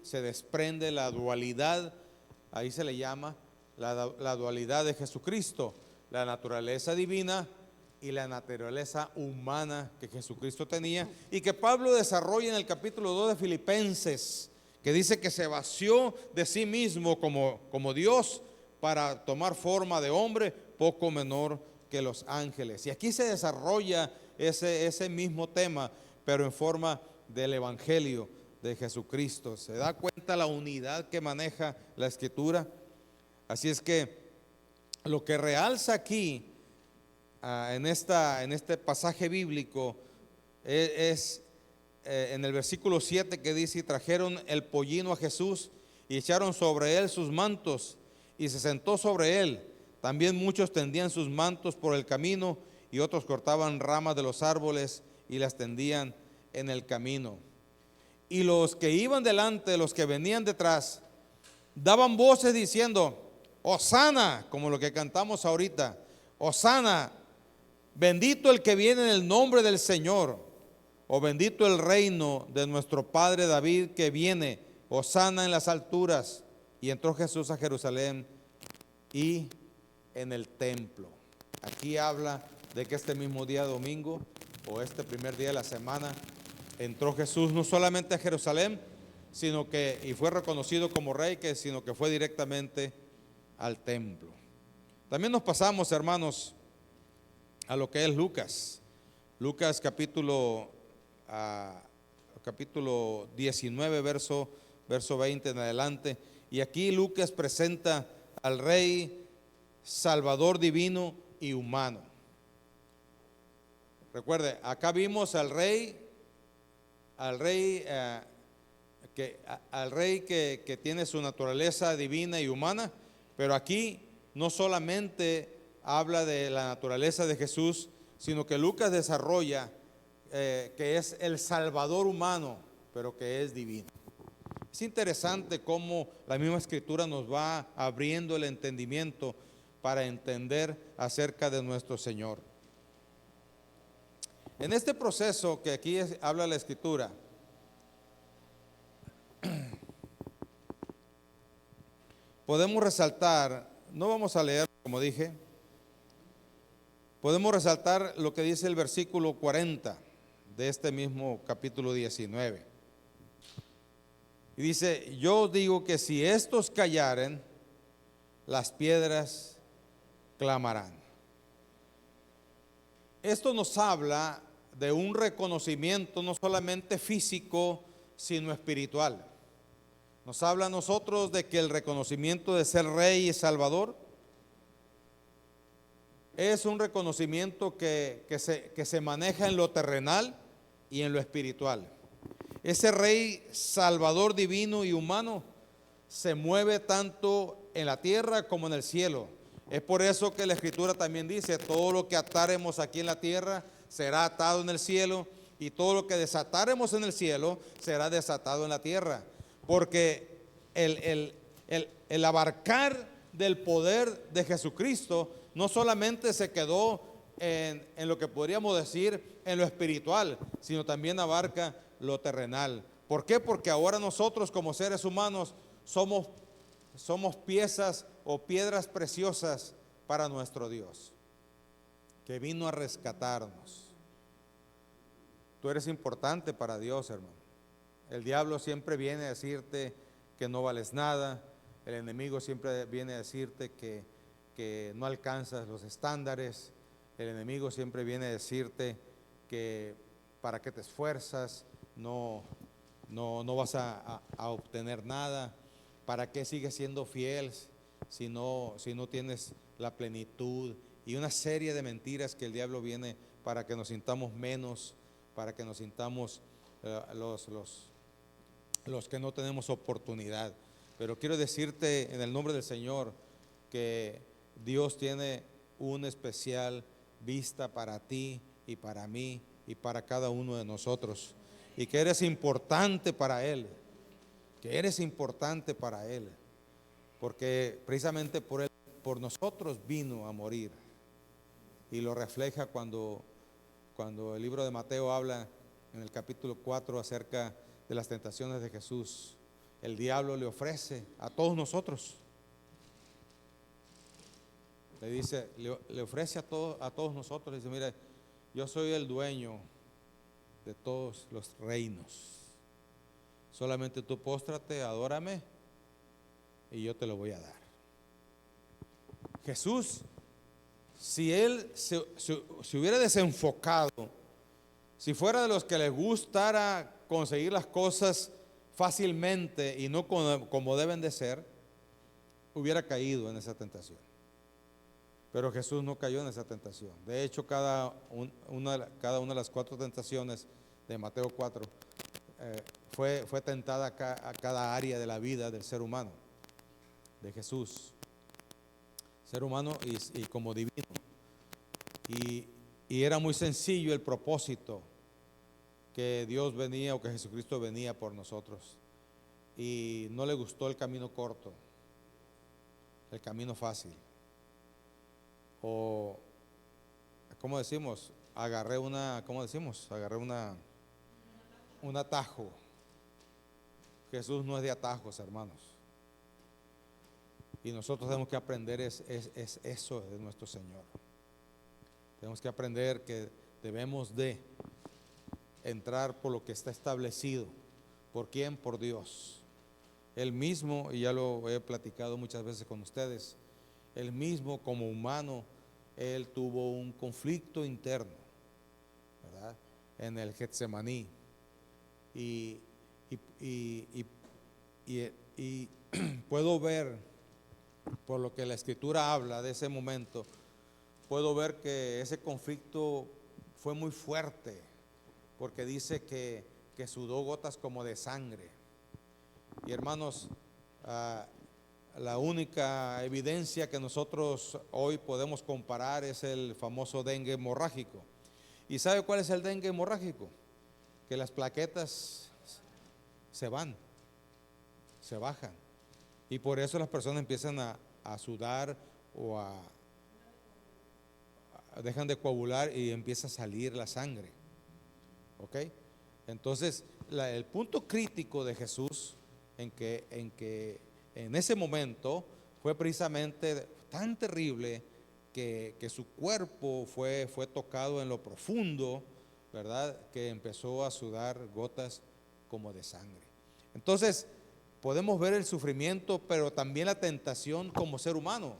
se desprende la dualidad, ahí se le llama la dualidad de Jesucristo, la naturaleza divina y la naturaleza humana que Jesucristo tenía, y que Pablo desarrolla en el capítulo 2 de Filipenses, que dice que se vació de sí mismo como Dios para tomar forma de hombre, poco menor que los ángeles. Y aquí se desarrolla ese mismo tema, pero en forma del Evangelio de Jesucristo. ¿Se da cuenta la unidad que maneja la Escritura? Así es que lo que realza aquí en este pasaje bíblico es en el versículo 7, que dice: y trajeron el pollino a Jesús y echaron sobre él sus mantos y se sentó sobre él. También muchos tendían sus mantos por el camino y otros cortaban ramas de los árboles y las tendían en el camino. Y los que iban delante, los que venían detrás, daban voces diciendo: Hosana, como lo que cantamos ahorita, Hosana, bendito el que viene en el nombre del Señor, o bendito el reino de nuestro padre David que viene, Hosana en las alturas. Y entró Jesús a Jerusalén y en el templo. Aquí habla de que este mismo día domingo, o este primer día de la semana, entró Jesús no solamente a Jerusalén, sino que, y fue reconocido como rey, sino que fue directamente al templo. También nos pasamos, hermanos, a lo que es Lucas. Lucas capítulo 19, verso 20 en adelante. Y aquí Lucas presenta al Rey Salvador divino y humano. Recuerde, acá vimos al rey que tiene su naturaleza divina y humana, pero aquí no solamente habla de la naturaleza de Jesús, sino que Lucas desarrolla que es el Salvador humano, pero que es divino. Es interesante cómo la misma Escritura nos va abriendo el entendimiento para entender acerca de nuestro Señor. En este proceso que aquí habla la Escritura, podemos resaltar, no vamos a leer como dije, podemos resaltar lo que dice el versículo 40 de este mismo capítulo 19. Y dice: yo digo que si estos callaren, las piedras clamarán. Esto nos habla de un reconocimiento no solamente físico, sino espiritual. Nos habla a nosotros de que el reconocimiento de ser Rey y Salvador es un reconocimiento que se maneja en lo terrenal y en lo espiritual. Ese Rey Salvador divino y humano se mueve tanto en la tierra como en el cielo. Es por eso que la Escritura también dice: todo lo que atáremos aquí en la tierra será atado en el cielo, y todo lo que desatáremos en el cielo será desatado en la tierra. Porque el abarcar del poder de Jesucristo no solamente se quedó en lo que podríamos decir en lo espiritual, sino también abarca lo terrenal. ¿Por qué? Porque ahora nosotros como seres humanos somos piezas o piedras preciosas para nuestro Dios, que vino a rescatarnos. Tú eres importante para Dios, hermano. El diablo siempre viene a decirte que no vales nada. El enemigo siempre viene a decirte que no alcanzas los estándares. El enemigo siempre viene a decirte que para qué te esfuerzas, no vas a obtener nada. ¿Para qué sigues siendo fiel si no tienes la plenitud? Y una serie de mentiras que el diablo viene para que nos sintamos menos, para que nos sintamos los que no tenemos oportunidad. Pero quiero decirte en el nombre del Señor que Dios tiene una especial vista para ti y para mí y para cada uno de nosotros, y que eres importante para Él, porque precisamente por nosotros vino a morir. Y lo refleja cuando el libro de Mateo habla en el capítulo 4 acerca de las tentaciones de Jesús, el diablo le ofrece a todos nosotros. Le dice, le ofrece a todos nosotros, le dice, mira, yo soy el dueño de todos los reinos. Solamente tú póstrate, adórame y yo te lo voy a dar. Jesús, si él se hubiera desenfocado, si fuera de los que les gustara conseguir las cosas fácilmente y no como deben de ser, hubiera caído en esa tentación. Pero Jesús no cayó en esa tentación. De hecho, cada una de las 4 tentaciones de Mateo 4 fue tentada a cada área de la vida del ser humano, de Jesús, ser humano y como divino. Y era muy sencillo el propósito, que Dios venía o que Jesucristo venía por nosotros. Y no le gustó el camino corto, el camino fácil. O, ¿cómo decimos? Agarré un atajo. Jesús no es de atajos, hermanos. Y nosotros tenemos que aprender es eso de nuestro Señor. Tenemos que aprender que debemos de entrar por lo que está establecido. ¿Por quién? Por Dios. Él mismo, y ya lo he platicado muchas veces con ustedes, él mismo como humano, él tuvo un conflicto interno, ¿verdad? En el Getsemaní. Y puedo ver, por lo que la Escritura habla de ese momento, puedo ver que ese conflicto fue muy fuerte, porque dice que sudó gotas como de sangre. Y hermanos, la única evidencia que nosotros hoy podemos comparar es el famoso dengue hemorrágico. ¿Y sabe cuál es el dengue hemorrágico? Que las plaquetas se van, se bajan. Y por eso las personas empiezan a sudar o dejan de coagular y empieza a salir la sangre. ¿Ok? Entonces, el punto crítico de Jesús en ese momento fue precisamente tan terrible que su cuerpo fue tocado en lo profundo, ¿verdad? Que empezó a sudar gotas como de sangre. Entonces, podemos ver el sufrimiento, pero también la tentación como ser humano.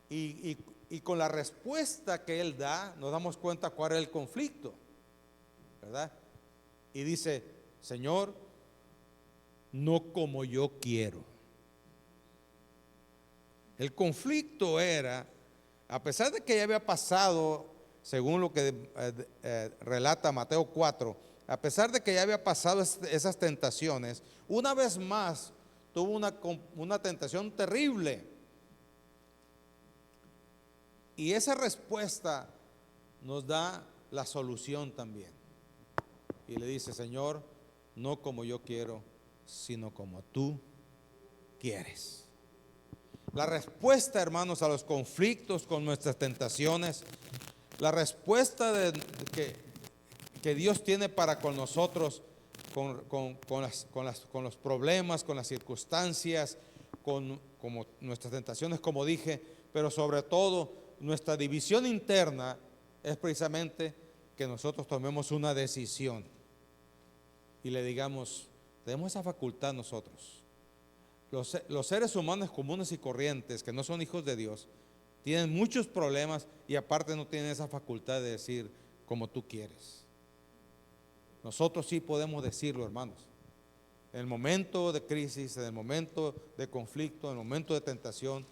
Y con la respuesta que él da, nos damos cuenta cuál es el conflicto, ¿verdad? Y dice, Señor, no como yo quiero. El conflicto era, a pesar de que ya había pasado, según lo que relata Mateo 4, a pesar de que ya había pasado esas tentaciones, una vez más tuvo una tentación terrible. Y esa respuesta nos da la solución también. Y le dice, Señor, no como yo quiero, sino como tú quieres. La respuesta, hermanos, a los conflictos con nuestras tentaciones, la respuesta que Dios tiene para con nosotros, con los problemas, con las circunstancias, como nuestras tentaciones, como dije, pero sobre todo nuestra división interna es precisamente que nosotros tomemos una decisión y le digamos, tenemos esa facultad nosotros. Los seres humanos comunes y corrientes que no son hijos de Dios tienen muchos problemas y aparte no tienen esa facultad de decir como tú quieres. Nosotros sí podemos decirlo, hermanos. En el momento de crisis, en el momento de conflicto, en el momento de tentación,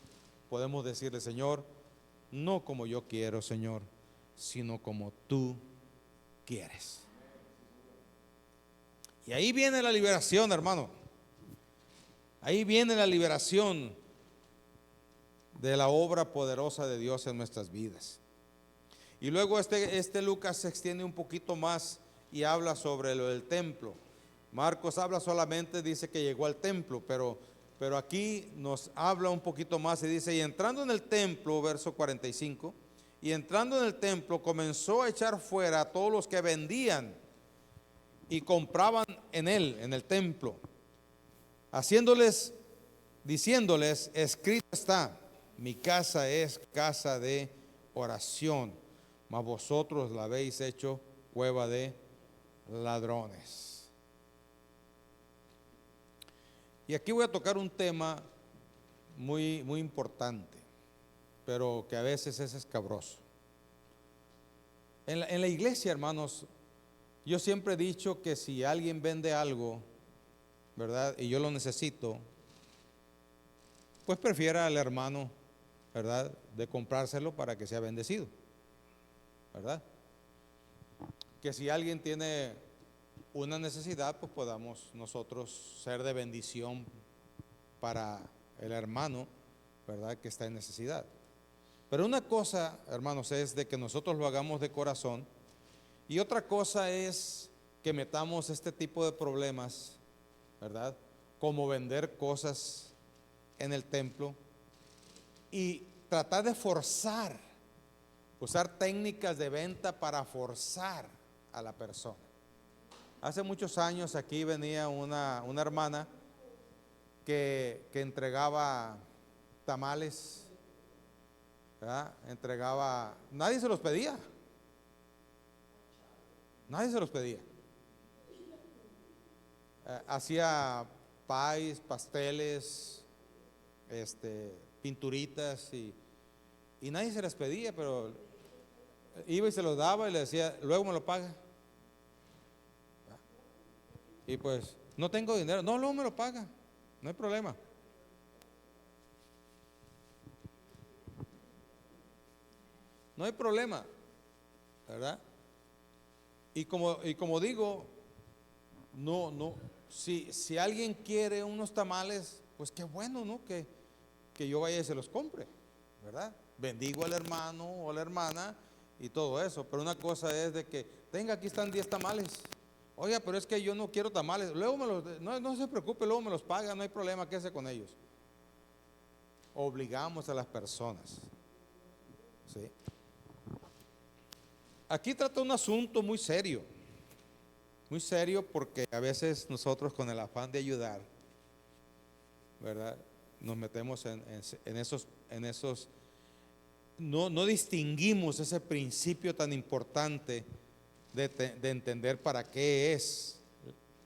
podemos decirle, Señor, no como yo quiero, Señor, sino como tú quieres. Y ahí viene la liberación, hermano. Ahí viene la liberación de la obra poderosa de Dios en nuestras vidas. Y luego este Lucas se extiende un poquito más y habla sobre lo del templo. Marcos habla solamente, dice que llegó al templo, pero aquí nos habla un poquito más y dice, y entrando en el templo, verso 45, y entrando en el templo comenzó a echar fuera a todos los que vendían y compraban en él, en el templo. haciéndoles, diciéndoles, escrito está, mi casa es casa de oración, mas vosotros la habéis hecho cueva de ladrones. Y aquí voy a tocar un tema muy, muy importante, pero que a veces es escabroso. En la iglesia, hermanos, yo siempre he dicho que si alguien vende algo, ¿verdad? Y yo lo necesito, pues prefiera al hermano, ¿verdad? De comprárselo para que sea bendecido, ¿verdad? Que si alguien tiene una necesidad, pues podamos nosotros ser de bendición para el hermano, ¿verdad? Que está en necesidad. Pero una cosa, hermanos, es de que nosotros lo hagamos de corazón, y otra cosa es que metamos este tipo de problemas, ¿verdad? Como vender cosas en el templo y tratar de forzar, usar técnicas de venta para forzar a la persona. Hace muchos años aquí venía una hermana que entregaba tamales, ¿verdad? Entregaba, nadie se los pedía. Nadie se los pedía. Hacía pies, pasteles, pinturitas y nadie se las pedía, pero iba y se los daba y le decía, luego me lo paga. Y pues, no tengo dinero, no, luego me lo paga, no hay problema. No hay problema, ¿verdad? Y como digo, no, si alguien quiere unos tamales, pues qué bueno, ¿no? Que yo vaya y se los compre, ¿verdad? Bendigo al hermano o a la hermana y todo eso, pero una cosa es de que, tenga, aquí están 10 tamales. Oiga, pero es que yo no quiero tamales, luego no se preocupe, luego me los paga, no hay problema, ¿qué hace con ellos? Obligamos a las personas, ¿sí? Aquí trata un asunto muy serio porque a veces nosotros con el afán de ayudar, ¿verdad? Nos metemos en esos, no distinguimos ese principio tan importante de entender para qué es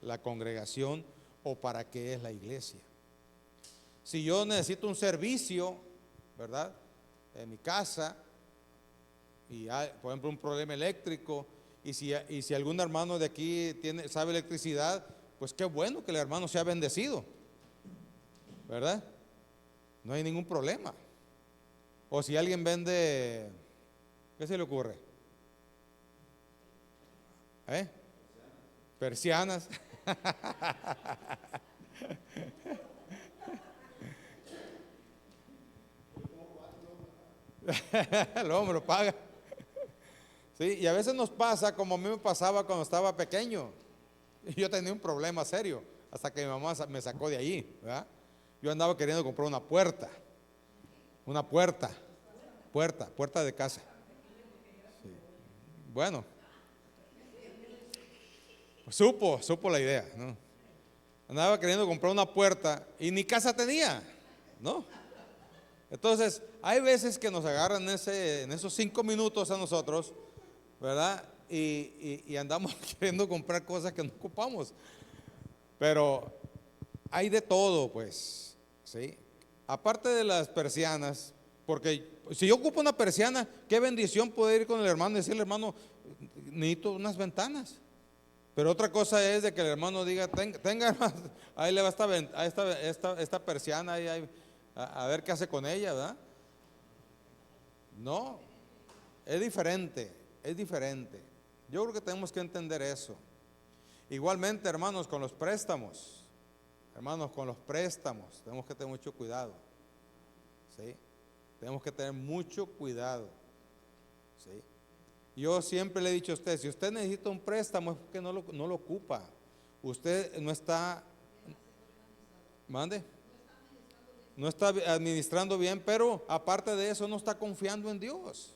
la congregación o para qué es la iglesia. Si yo necesito un servicio, ¿verdad? En mi casa, y hay, por ejemplo, un problema eléctrico, y si algún hermano de aquí sabe electricidad, pues qué bueno que el hermano sea bendecido, ¿verdad? No hay ningún problema. O si alguien vende, ¿qué se le ocurre? Persianas. Luego me lo paga. Sí, y a veces nos pasa como a mí me pasaba cuando estaba pequeño. Yo tenía un problema serio hasta que mi mamá me sacó de allí, ¿verdad? Yo andaba queriendo comprar una puerta de casa. Sí. Bueno, supo la idea, ¿no? Andaba queriendo comprar una puerta y ni casa tenía, ¿no? Entonces, hay veces que nos agarran en esos 5 minutos a nosotros, ¿verdad? Y andamos queriendo comprar cosas que no ocupamos. Pero hay de todo, pues, ¿sí? Aparte de las persianas, porque si yo ocupo una persiana, qué bendición poder ir con el hermano y decirle, hermano, necesito unas ventanas. Pero otra cosa es de que el hermano diga, tenga, ahí le va esta persiana, a ver qué hace con ella, ¿verdad? No, es diferente. Yo creo que tenemos que entender eso. Igualmente, hermanos, con los préstamos. Tenemos que tener mucho cuidado, ¿sí? Tenemos que tener mucho cuidado, ¿sí? Yo siempre le he dicho a usted, si usted necesita un préstamo es porque no lo ocupa. Usted no está, mande, no está administrando bien, pero aparte de eso no está confiando en Dios.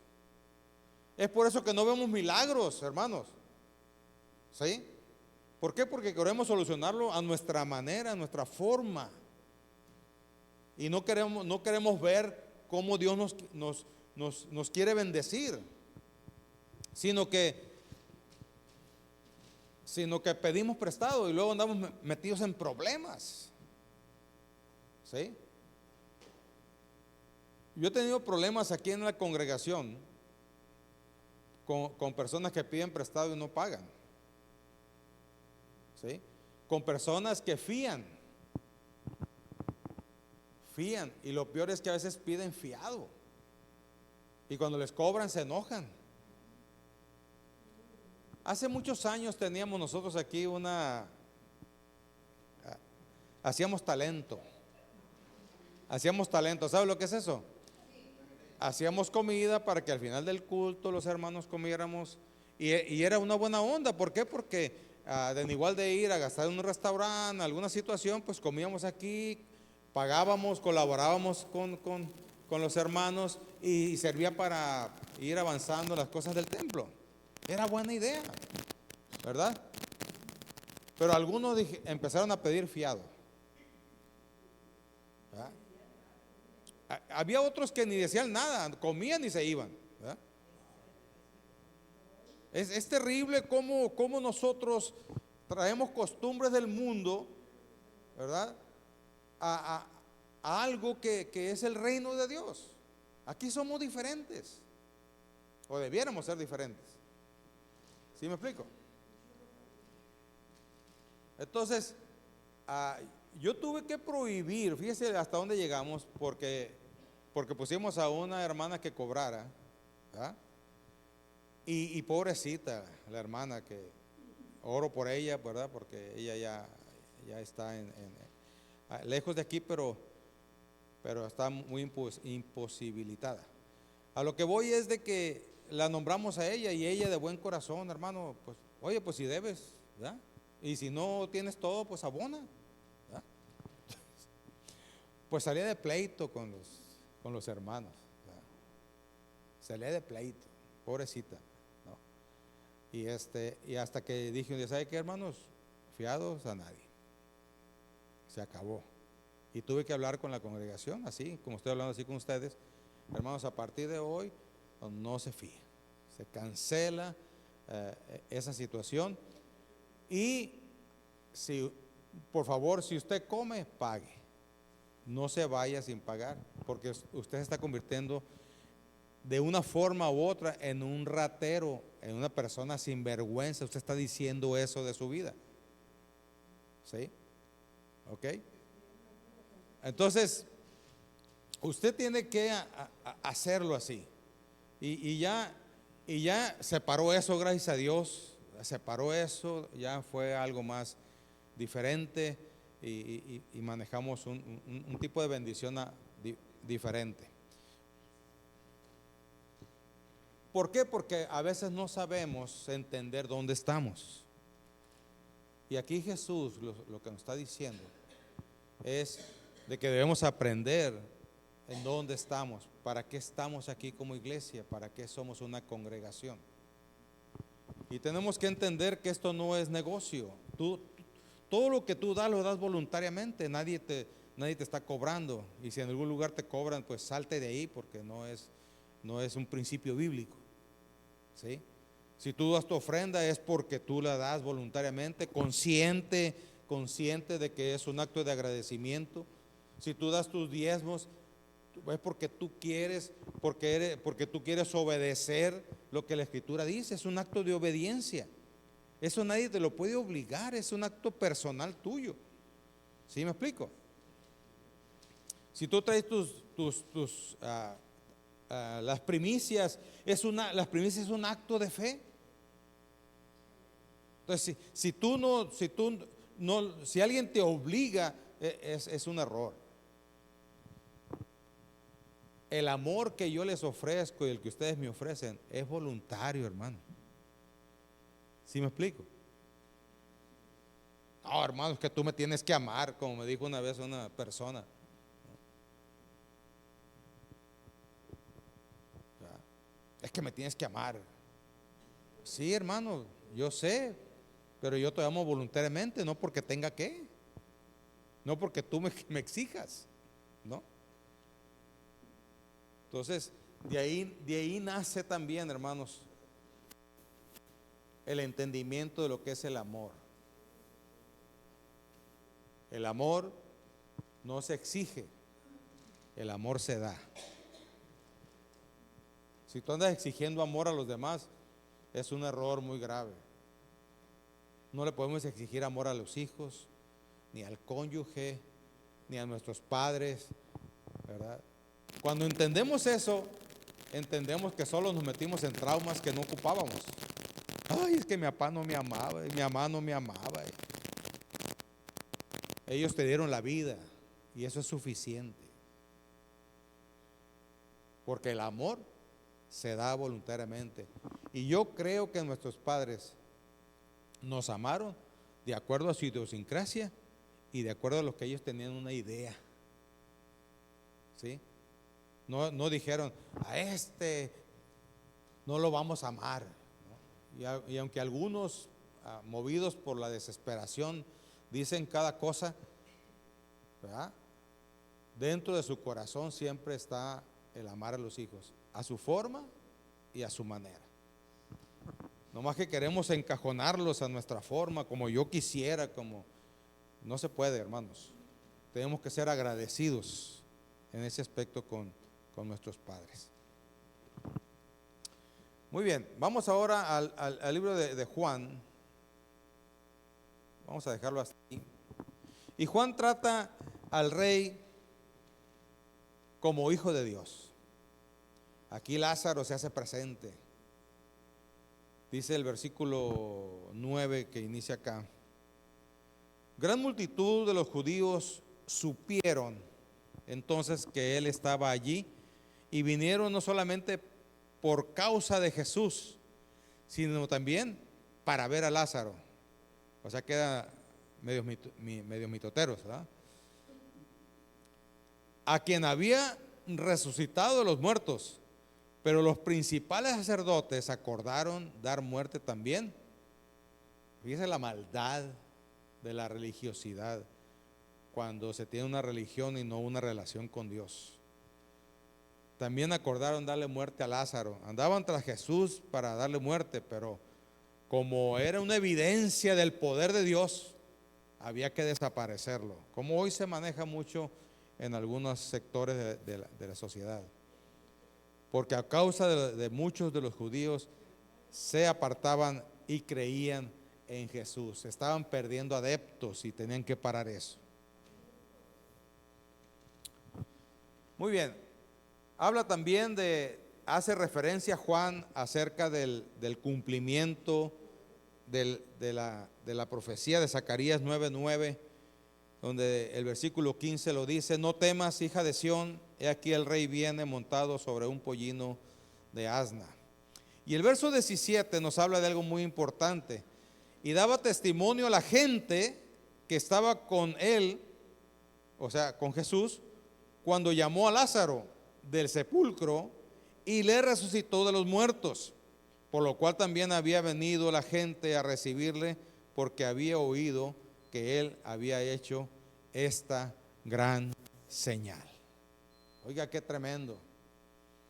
Es por eso que no vemos milagros, hermanos, ¿sí? ¿Por qué? Porque queremos solucionarlo a nuestra manera, a nuestra forma. Y no queremos ver cómo Dios nos quiere bendecir, sino que pedimos prestado y luego andamos metidos en problemas. ¿Sí? Yo he tenido problemas aquí en la congregación con personas que piden prestado y no pagan. ¿Sí? Con personas que fían, y lo peor es que a veces piden fiado y cuando les cobran se enojan. Hace muchos años teníamos nosotros aquí hacíamos talento. ¿Sabe lo que es eso? Hacíamos comida para que al final del culto los hermanos comiéramos y era una buena onda. ¿Por qué? Porque de igual de ir a gastar en un restaurante, alguna situación, pues comíamos aquí, pagábamos, colaborábamos con los hermanos y servía para ir avanzando las cosas del templo. Era buena idea, ¿verdad? Pero algunos empezaron a pedir fiado. ¿Verdad? Había otros que ni decían nada, comían y se iban. ¿Verdad? Es terrible cómo nosotros traemos costumbres del mundo, ¿verdad? A algo que es el reino de Dios. Aquí somos diferentes, o debiéramos ser diferentes. ¿Sí me explico? Entonces, yo tuve que prohibir, fíjese hasta dónde llegamos, porque pusimos a una hermana que cobrara, ¿verdad? Y pobrecita la hermana, que oro por ella, ¿verdad? Porque ella ya está lejos de aquí, pero está muy imposibilitada. A lo que voy es de que la nombramos a ella y ella de buen corazón, hermano, pues, oye, pues si debes, ¿verdad? Y si no tienes todo, pues abona, ¿verdad? Pues salía de pleito con los hermanos, ¿verdad? Salía de pleito, pobrecita, ¿no? Y hasta que dije, ¿sabe qué, hermanos? Fiados a nadie. Se acabó. Y tuve que hablar con la congregación, así como estoy hablando así con ustedes. Hermanos, a partir de hoy no se fíe, se cancela esa situación. Y por favor, si usted come, pague, no se vaya sin pagar, porque usted se está convirtiendo de una forma u otra en un ratero, en una persona sin vergüenza. Usted está diciendo eso de su vida. ¿Sí? ¿Ok? Entonces, usted tiene que hacerlo así. Y ya separó eso, gracias a Dios. Separó eso, ya fue algo más diferente y manejamos un tipo de bendición diferente. ¿Por qué? Porque a veces no sabemos entender dónde estamos. Y aquí Jesús lo que nos está diciendo es de que debemos aprender en dónde estamos, para qué estamos aquí como iglesia, para qué somos una congregación. Y tenemos que entender que esto no es negocio. Todo lo que tú das, lo das voluntariamente, nadie te está cobrando. Y si en algún lugar te cobran, pues salte de ahí, porque no es un principio bíblico. ¿Sí? Si tú das tu ofrenda es porque tú la das voluntariamente, consciente de que es un acto de agradecimiento. Si tú das tus diezmos es porque tú quieres, porque tú quieres obedecer lo que la Escritura dice. Es un acto de obediencia. Eso nadie te lo puede obligar, es un acto personal tuyo. ¿Sí me explico? Si tú traes las primicias, las primicias es un acto de fe. Entonces, si alguien te obliga, es un error. El amor que yo les ofrezco y el que ustedes me ofrecen es voluntario, hermano. ¿Sí me explico? No, hermano, es que tú me tienes que amar, como me dijo una vez una persona. Es que me tienes que amar. Sí, hermano, yo sé, pero yo te amo voluntariamente, no porque tenga que, no porque tú me exijas, ¿no? Entonces, de ahí nace también, hermanos, el entendimiento de lo que es el amor. El amor no se exige, el amor se da. Si tú andas exigiendo amor a los demás, es un error muy grave. No le podemos exigir amor a los hijos, ni al cónyuge, ni a nuestros padres, ¿verdad? Cuando entendemos eso, entendemos que solo nos metimos en traumas que no ocupábamos. Ay, es que mi papá no me amaba, y mi mamá no me amaba. Ellos te dieron la vida y eso es suficiente. Porque el amor se da voluntariamente. Y yo creo que nuestros padres nos amaron de acuerdo a su idiosincrasia y de acuerdo a lo que ellos tenían una idea. ¿Sí? No dijeron, a este no lo vamos a amar, ¿no? Y aunque algunos, movidos por la desesperación, dicen cada cosa, ¿verdad? Dentro de su corazón siempre está el amar a los hijos, a su forma y a su manera. No más que queremos encajonarlos a nuestra forma, como yo quisiera, como no se puede, hermanos. Tenemos que ser agradecidos en ese aspecto con nuestros padres. Muy bien, vamos ahora al libro de Juan. Vamos a dejarlo hasta aquí. Y Juan trata al rey como hijo de Dios. Aquí Lázaro se hace presente. Dice el versículo 9 que inicia acá. Gran multitud de los judíos supieron entonces que él estaba allí y vinieron no solamente por causa de Jesús, sino también para ver a Lázaro. O sea, queda medio mitoteros, ¿verdad? A quien había resucitado de los muertos. Pero los principales sacerdotes acordaron dar muerte también. Fíjese la maldad de la religiosidad cuando se tiene una religión y no una relación con Dios. También acordaron darle muerte a Lázaro. Andaban tras Jesús para darle muerte, pero como era una evidencia del poder de Dios, había que desaparecerlo. Como hoy se maneja mucho en algunos sectores de la sociedad. Porque a causa de muchos de los judíos se apartaban y creían en Jesús. Estaban perdiendo adeptos y tenían que parar eso. Muy bien. Habla también hace referencia Juan acerca del cumplimiento de la profecía de Zacarías 9:9, donde el versículo 15 lo dice: no temas, hija de Sión, he aquí el rey viene montado sobre un pollino de asna. Y el verso 17 nos habla de algo muy importante. Y daba testimonio a la gente que estaba con él, o sea, con Jesús, cuando llamó a Lázaro del sepulcro y le resucitó de los muertos, por lo cual también había venido la gente a recibirle, porque había oído que él había hecho esta gran señal. Oiga, qué tremendo.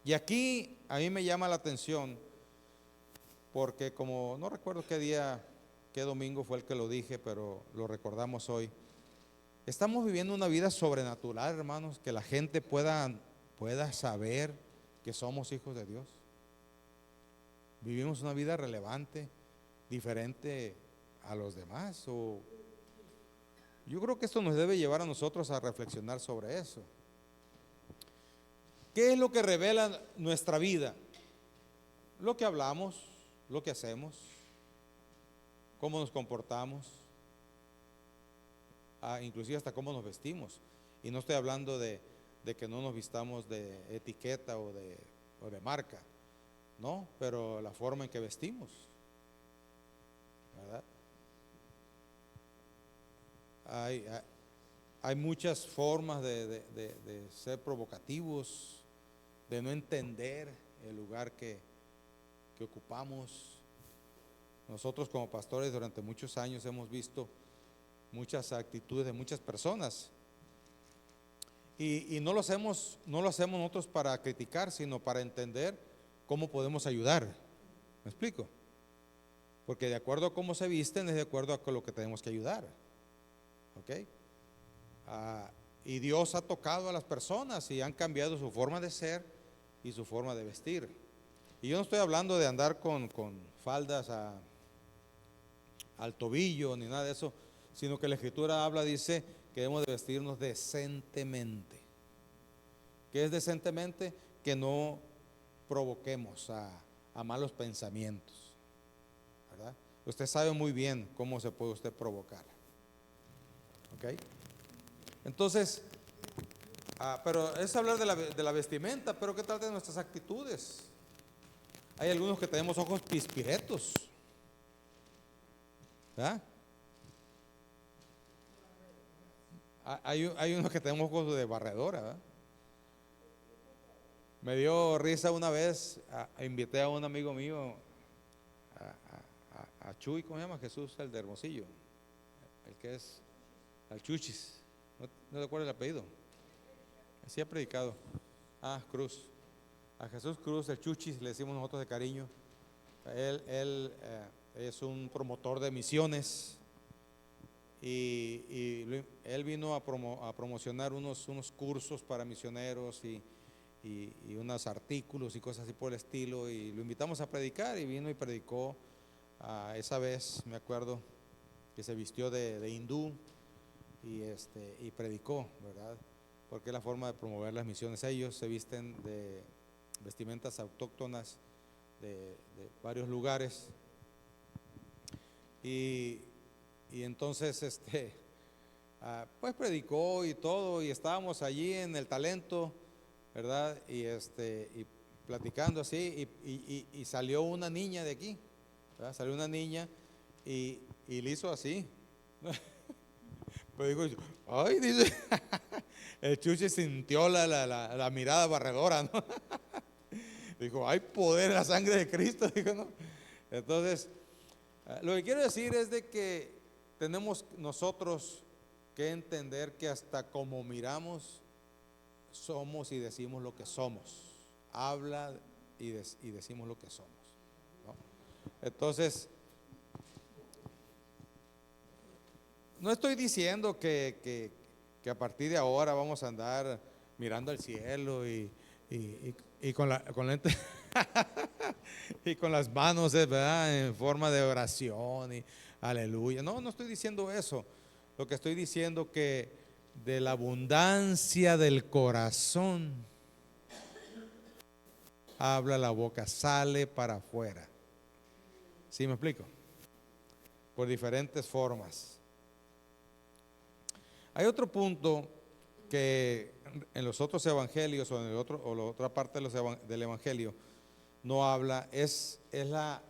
Y aquí a mí me llama la atención, porque como no recuerdo qué día, qué domingo fue el que lo dije, pero lo recordamos hoy. Estamos viviendo una vida sobrenatural, hermanos, que la gente pueda saber que somos hijos de Dios. Vivimos una vida relevante, diferente a los demás. Yo creo que esto nos debe llevar a nosotros a reflexionar sobre eso. ¿Qué es lo que revela nuestra vida? Lo que hablamos, lo que hacemos, cómo nos comportamos, inclusive hasta cómo nos vestimos. Y no estoy hablando de que no nos vistamos de etiqueta o de marca, no, pero la forma en que vestimos, ¿verdad? Hay muchas formas de ser provocativos, de no entender el lugar que ocupamos. Nosotros como pastores durante muchos años hemos visto muchas actitudes de muchas personas y no lo hacemos nosotros para criticar, sino para entender cómo podemos ayudar. ¿Me explico? Porque de acuerdo a cómo se visten es de acuerdo a lo que tenemos que ayudar. ¿Ok? Y Dios ha tocado a las personas y han cambiado su forma de ser y su forma de vestir. Y yo no estoy hablando de andar con faldas al tobillo ni nada de eso, sino que la Escritura habla, dice que debemos de vestirnos decentemente. ¿Qué es decentemente? Que no provoquemos a malos pensamientos, ¿verdad? Usted sabe muy bien cómo se puede usted provocar. ¿Ok? Entonces, pero es hablar de la vestimenta, pero ¿qué tal de nuestras actitudes? Hay algunos que tenemos ojos pispiretos, ¿verdad? Hay unos que tenemos ojos de barredora, ¿verdad? Me dio risa una vez, invité a un amigo mío, a Chuy, ¿cómo se llama? Jesús, el de Hermosillo, el que es al Chuchis, ¿no te acuerdas el apellido? Así ha predicado. Cruz. A Jesús Cruz, el Chuchis, le decimos nosotros de cariño. Él es un promotor de misiones y él vino a promocionar unos cursos para misioneros y unos artículos y cosas así por el estilo, y lo invitamos a predicar y vino y predicó. Esa vez me acuerdo que se vistió de hindú y predicó, ¿verdad? Porque es la forma de promover las misiones. Ellos se visten de vestimentas autóctonas de varios lugares y entonces pues predicó y todo, y estábamos allí en el Talento, ¿verdad? Y platicando así, y salió una niña de aquí, ¿verdad? Salió una niña y le hizo así. Pues digo, ay, dice, el Chuchi sintió la mirada barredora, ¿no? Dijo, hay poder en la sangre de Cristo, dijo, ¿no? Entonces, lo que quiero decir es de que tenemos nosotros que entender que hasta como miramos, somos y decimos lo que somos. Habla y decimos lo que somos, ¿no? Entonces, no estoy diciendo que a partir de ahora vamos a andar mirando al cielo y con lente y con las manos, ¿verdad?, en forma de oración y aleluya. No estoy diciendo eso. Lo que estoy diciendo que de la abundancia del corazón habla la boca, sale para afuera. ¿Sí me explico? Por diferentes formas. Hay otro punto que en los otros evangelios o en la otra parte del evangelio no habla, es la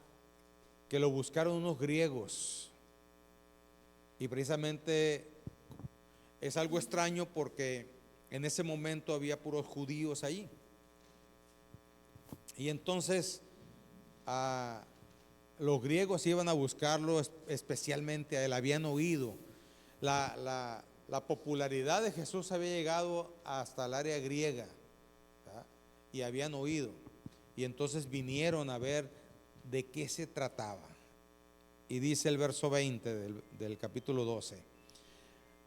que lo buscaron unos griegos, y precisamente es algo extraño porque en ese momento había puros judíos ahí, y entonces los griegos iban a buscarlo especialmente a él. Habían oído la popularidad de Jesús, había llegado hasta el área griega, ¿verdad? Y habían oído, y entonces vinieron a ver de qué se trataba. Y dice el verso 20 del capítulo 12: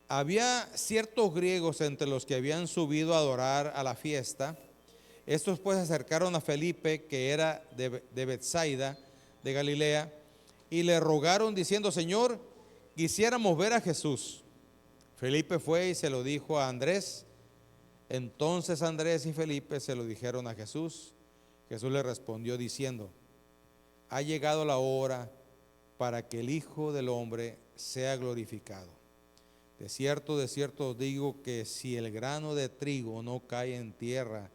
había ciertos griegos entre los que habían subido a adorar a la fiesta. Estos pues se acercaron a Felipe, que era de Betsaida, de Galilea, y le rogaron diciendo, Señor, quisiéramos ver a Jesús. Felipe fue y se lo dijo a Andrés. Entonces Andrés y Felipe se lo dijeron a Jesús. Jesús le respondió diciendo, ha llegado la hora para que el Hijo del Hombre sea glorificado. De cierto os digo que si el grano de trigo no cae en tierra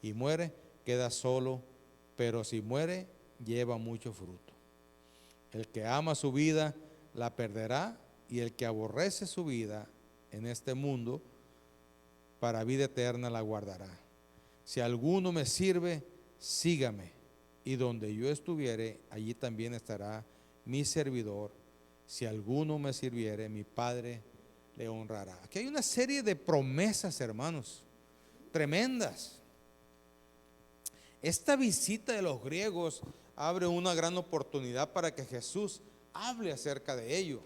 y muere, queda solo, pero si muere, lleva mucho fruto. El que ama su vida, la perderá, y el que aborrece su vida en este mundo, para vida eterna la guardará. Si alguno me sirve, sígame, y donde yo estuviere, allí también estará mi servidor. Si alguno me sirviere, mi Padre le honrará. Aquí hay una serie de promesas, hermanos, tremendas. Esta visita de los griegos abre una gran oportunidad para que Jesús hable acerca de ello.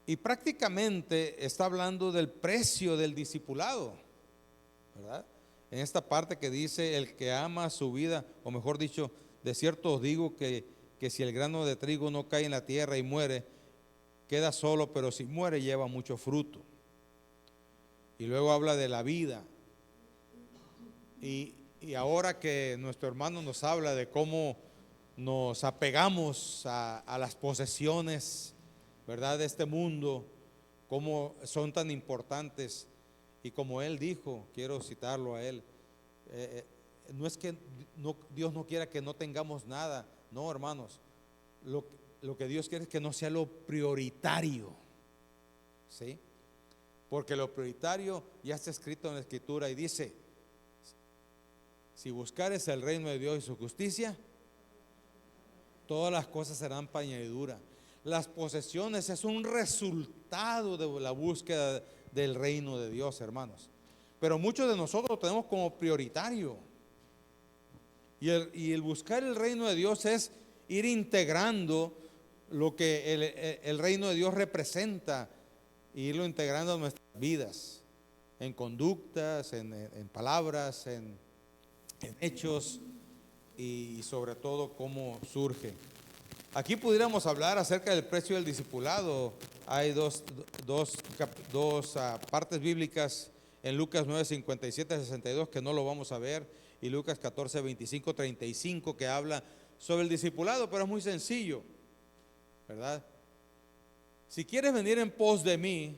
Y prácticamente está hablando del precio del discipulado, ¿verdad? En esta parte que dice, el que ama su vida, o mejor dicho, de cierto os digo que si el grano de trigo no cae en la tierra y muere, queda solo, pero si muere lleva mucho fruto. Y luego habla de la vida. Y ahora que nuestro hermano nos habla de cómo nos apegamos a las posesiones, ¿verdad?, de este mundo, cómo son tan importantes. Y como él dijo, quiero citarlo a él, no es que Dios no quiera que no tengamos nada, no, hermanos, lo que Dios quiere es que no sea lo prioritario, ¿sí? Porque lo prioritario ya está escrito en la Escritura y dice, si buscares el reino de Dios y su justicia, todas las cosas serán por añadidura. Las posesiones es un resultado de la búsqueda del reino de Dios, hermanos. Pero muchos de nosotros lo tenemos como prioritario. Y el buscar el reino de Dios es ir integrando lo que el reino de Dios representa, e irlo integrando en nuestras vidas, en conductas, en palabras, en hechos y sobre todo cómo surge. Aquí pudiéramos hablar acerca del precio del discipulado. Hay dos partes bíblicas en Lucas 9, 57, 62 que no lo vamos a ver, y Lucas 14, 25, 35 que habla sobre el discipulado, pero es muy sencillo, ¿verdad? Si quieres venir en pos de mí,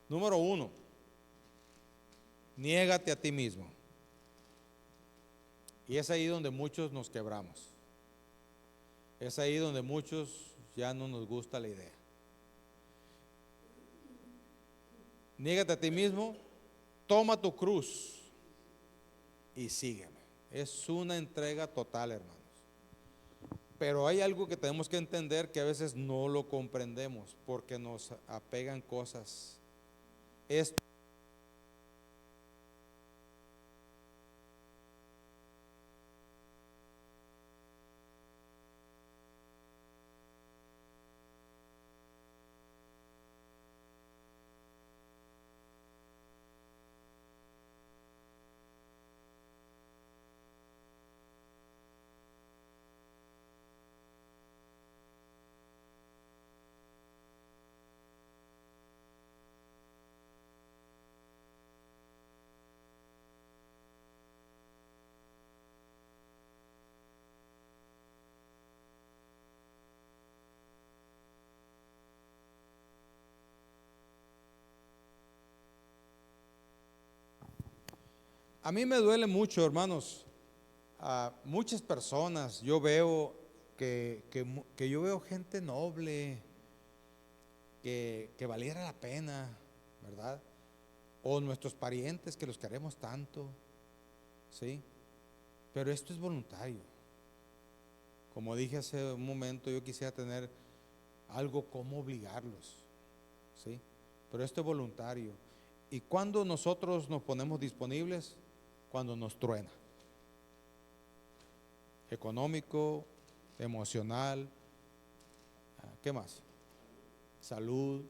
número 1, niégate a ti mismo. Y es ahí donde muchos nos quebramos. Es ahí donde muchos ya no nos gusta la idea. Niégate a ti mismo, toma tu cruz y sígueme. Es una entrega total, hermanos. Pero hay algo que tenemos que entender que a veces no lo comprendemos porque nos apegan cosas. Esto a mí me duele mucho, hermanos. A muchas personas yo veo que yo veo gente noble, que valiera la pena, ¿verdad? O nuestros parientes que los queremos tanto, ¿sí? Pero esto es voluntario. Como dije hace un momento, yo quisiera tener algo como obligarlos, ¿sí? Pero esto es voluntario. ¿Y cuando nosotros nos ponemos disponibles? Cuando nos truena. Económico, emocional, ¿qué más? Salud,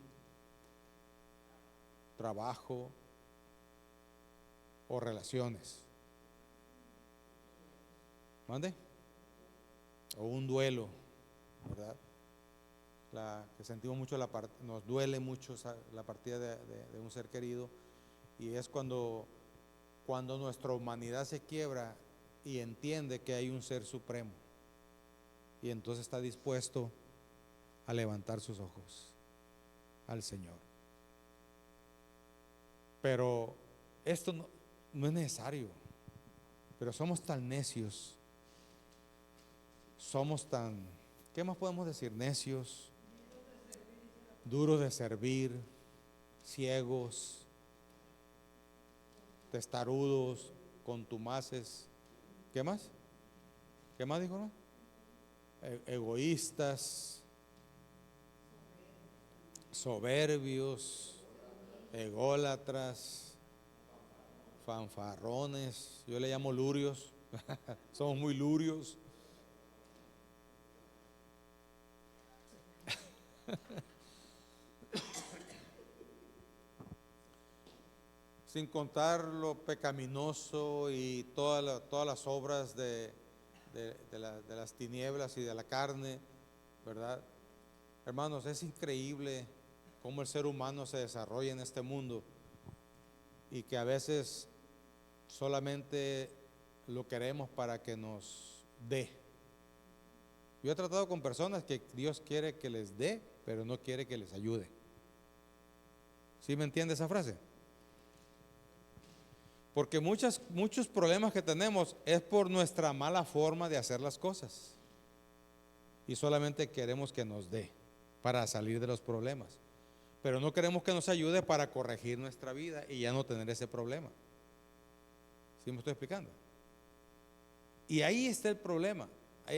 trabajo o relaciones. ¿Mande? O un duelo, ¿verdad? Que sentimos mucho nos duele mucho la partida de un ser querido, y es cuando nuestra humanidad se quiebra y entiende que hay un ser supremo, y entonces está dispuesto a levantar sus ojos al Señor. Pero esto no es necesario. Pero somos tan necios, ¿qué más podemos decir? Necios, duros de servir, ciegos, testarudos, contumaces. ¿Qué más? ¿Qué más dijo, no? Egoístas, soberbios, ególatras, fanfarrones. Yo le llamo lurios. Somos muy lurios. Sin contar lo pecaminoso y todas las obras de las tinieblas y de la carne, ¿verdad? Hermanos, es increíble cómo el ser humano se desarrolla en este mundo y que a veces solamente lo queremos para que nos dé. Yo he tratado con personas que Dios quiere que les dé, pero no quiere que les ayude. ¿Sí me entiende esa frase? Porque muchos problemas que tenemos es por nuestra mala forma de hacer las cosas. Y solamente queremos que nos dé para salir de los problemas. Pero no queremos que nos ayude para corregir nuestra vida y ya no tener ese problema. ¿Sí me estoy explicando? Y ahí está el problema.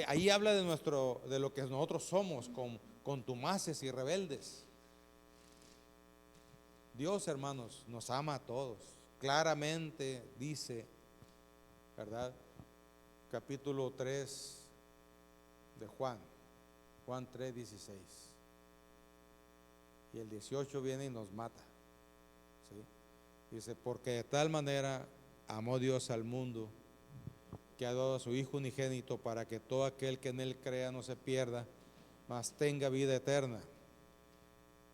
Ahí habla de lo que nosotros somos, contumaces y rebeldes. Dios, hermanos, nos ama a todos. Claramente dice, ¿verdad? Capítulo 3 de Juan 3:16. Y el 18 viene y nos mata. ¿Sí? Dice, porque de tal manera amó Dios al mundo, que ha dado a su Hijo unigénito, para que todo aquel que en Él crea no se pierda, mas tenga vida eterna.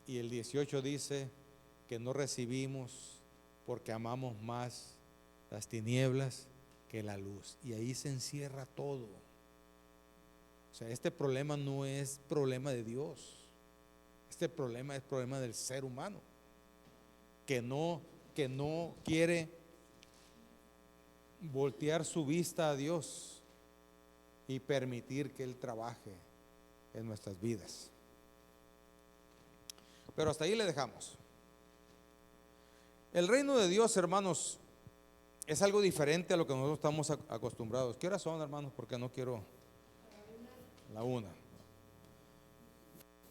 Y el 18 dice que no recibimos porque amamos más las tinieblas que la luz. Y ahí se encierra todo. O sea, este problema no es problema de Dios. Este problema es problema del ser humano, que no quiere voltear su vista a Dios y permitir que Él trabaje en nuestras vidas. Pero hasta ahí le dejamos. El reino de Dios, hermanos, es algo diferente a lo que nosotros estamos acostumbrados. ¿Qué horas son, hermanos? Porque no quiero la 1.